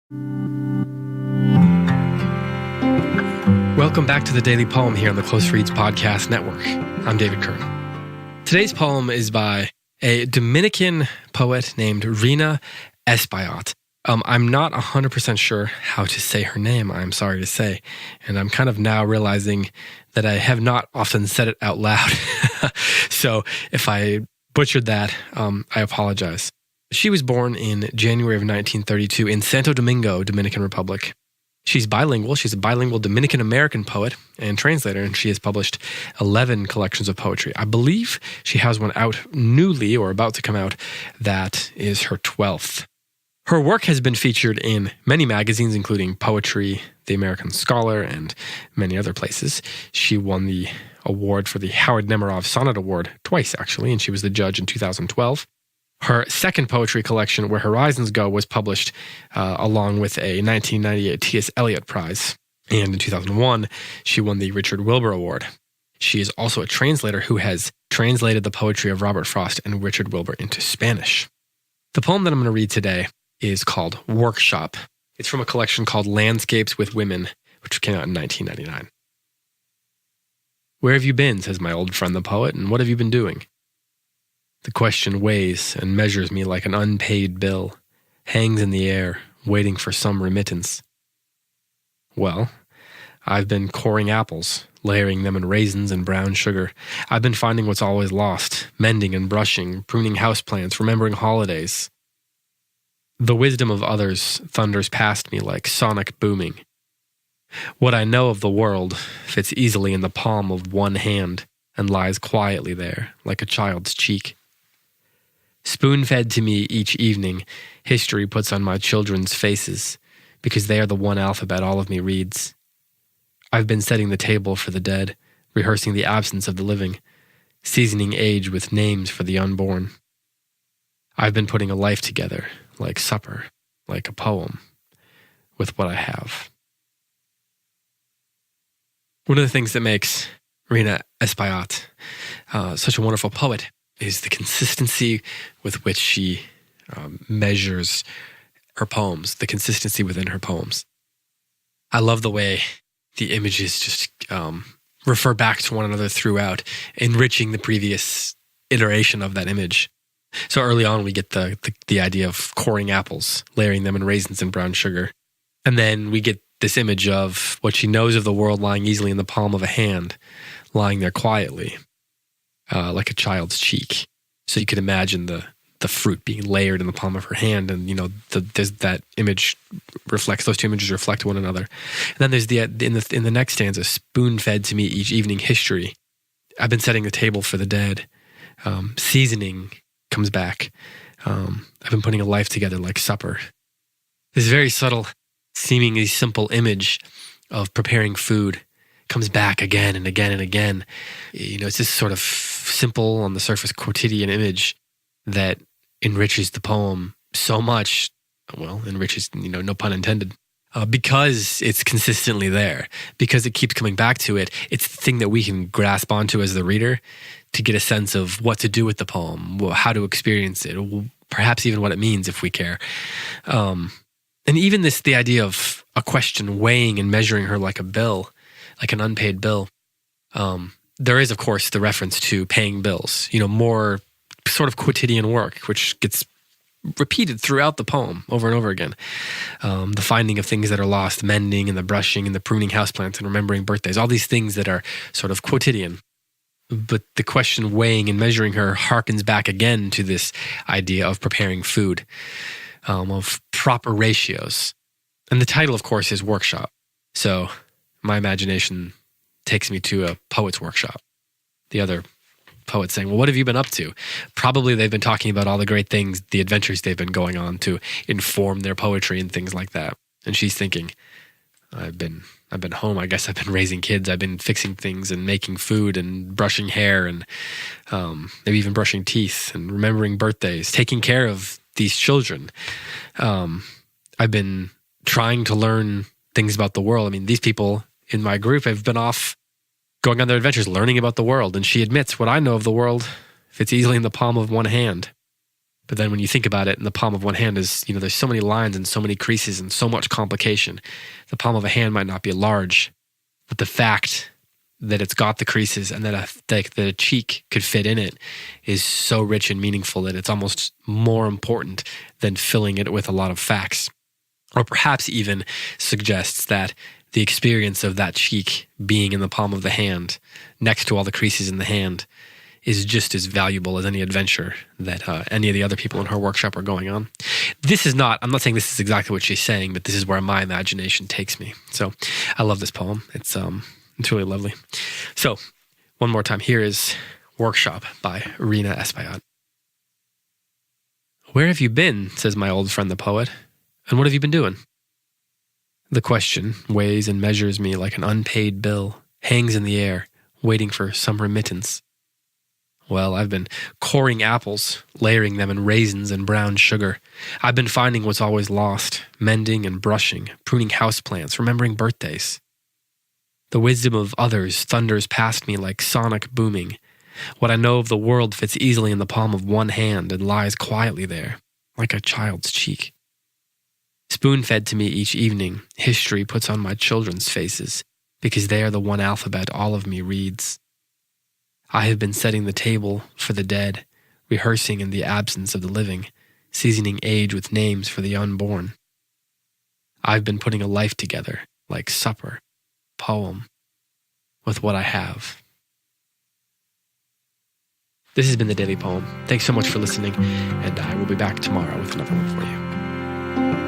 Welcome back to the Daily Poem here on the Close Reads Podcast Network. I'm David Kern. Today's poem is by a Dominican poet named Rhina Espaillat. I'm not 100% sure how to say her name, I'm sorry to say, and I'm kind of now realizing that I have not often said it out loud. So if I butchered that, I apologize. She was born in January of 1932 in Santo Domingo, Dominican Republic. She's bilingual. She's a bilingual Dominican-American poet and translator, and she has published 11 collections of poetry. I believe she has one out newly or about to come out that is her 12th. Her work has been featured in many magazines, including Poetry, The American Scholar, and many other places. She won the award for the Howard Nemerov Sonnet Award twice, actually, and she was the judge in 2012. Her second poetry collection, Where Horizons Go, was published along with a 1998 T.S. Eliot Prize. And in 2001, she won the Richard Wilbur Award. She is also a translator who has translated the poetry of Robert Frost and Richard Wilbur into Spanish. The poem that I'm going to read today is called Workshop. It's from a collection called Landscapes with Women, which came out in 1999. Where have you been, says my old friend the poet, and what have you been doing? The question weighs and measures me like an unpaid bill, hangs in the air, waiting for some remittance. Well, I've been coring apples, layering them in raisins and brown sugar. I've been finding what's always lost, mending and brushing, pruning houseplants, remembering holidays. The wisdom of others thunders past me like sonic booming. What I know of the world fits easily in the palm of one hand and lies quietly there like a child's cheek. Spoon-fed to me each evening, history puts on my children's faces, because they are the one alphabet all of me reads. I've been setting the table for the dead, rehearsing the absence of the living, seasoning age with names for the unborn. I've been putting a life together, like supper, like a poem, with what I have. One of the things that makes Rhina Espaillat such a wonderful poet is the consistency with which she measures her poems, the consistency within her poems. I love the way the images just refer back to one another throughout, enriching the previous iteration of that image. So early on, we get the idea of coring apples, layering them in raisins and brown sugar. And then we get this image of what she knows of the world lying easily in the palm of a hand, lying there quietly, like a child's cheek. So you could imagine the fruit being layered in the palm of her hand, and that image reflects, those two images reflect one another. And then there's in the next stanza, spoon-fed to me each evening history. I've been setting the table for the dead. Seasoning comes back. I've been putting a life together like supper. This very subtle, seemingly simple image of preparing food comes back again and again and again. It's this sort of simple, on the surface, quotidian image that enriches the poem so much. Well, enriches, no pun intended, because it's consistently there, because it keeps coming back to it. It's the thing that we can grasp onto as the reader to get a sense of what to do with the poem, how to experience it, perhaps even what it means if we care. And even the idea of a question weighing and measuring her like a bill, like an unpaid bill. There is, of course, the reference to paying bills, more sort of quotidian work, which gets repeated throughout the poem over and over again. The finding of things that are lost, mending and the brushing and the pruning houseplants and remembering birthdays, all these things that are sort of quotidian. But the question weighing and measuring her harkens back again to this idea of preparing food, of proper ratios. And the title, of course, is Workshop. So my imagination takes me to a poet's workshop. The other poets saying, well, what have you been up to? Probably they've been talking about all the great things, the adventures they've been going on to inform their poetry and things like that. And she's thinking, I've been home. I guess I've been raising kids. I've been fixing things and making food and brushing hair and maybe even brushing teeth and remembering birthdays, taking care of these children. I've been trying to learn things about the world. I mean, these people in my group have been off going on their adventures, learning about the world. And she admits, what I know of the world fits easily in the palm of one hand. But then when you think about it, in the palm of one hand is, there's so many lines and so many creases and so much complication. The palm of a hand might not be large, but the fact that it's got the creases and that a cheek could fit in it is so rich and meaningful that it's almost more important than filling it with a lot of facts. Or perhaps even suggests that the experience of that cheek being in the palm of the hand, next to all the creases in the hand, is just as valuable as any adventure that any of the other people in her workshop are going on. I'm not saying this is exactly what she's saying, but this is where my imagination takes me. So I love this poem. It's really lovely. So one more time, here is Workshop by Rhina Espaillat. "Where have you been," says my old friend the poet, "and what have you been doing?" The question weighs and measures me like an unpaid bill, hangs in the air, waiting for some remittance. Well, I've been coring apples, layering them in raisins and brown sugar. I've been finding what's always lost, mending and brushing, pruning houseplants, remembering birthdays. The wisdom of others thunders past me like sonic booming. What I know of the world fits easily in the palm of one hand and lies quietly there, like a child's cheek. Spoon-fed to me each evening, history puts on my children's faces, because they are the one alphabet all of me reads. I have been setting the table for the dead, rehearsing in the absence of the living, seasoning age with names for the unborn. I've been putting a life together, like supper, poem, with what I have. This has been the Daily Poem. Thanks so much for listening, and I will be back tomorrow with another one for you.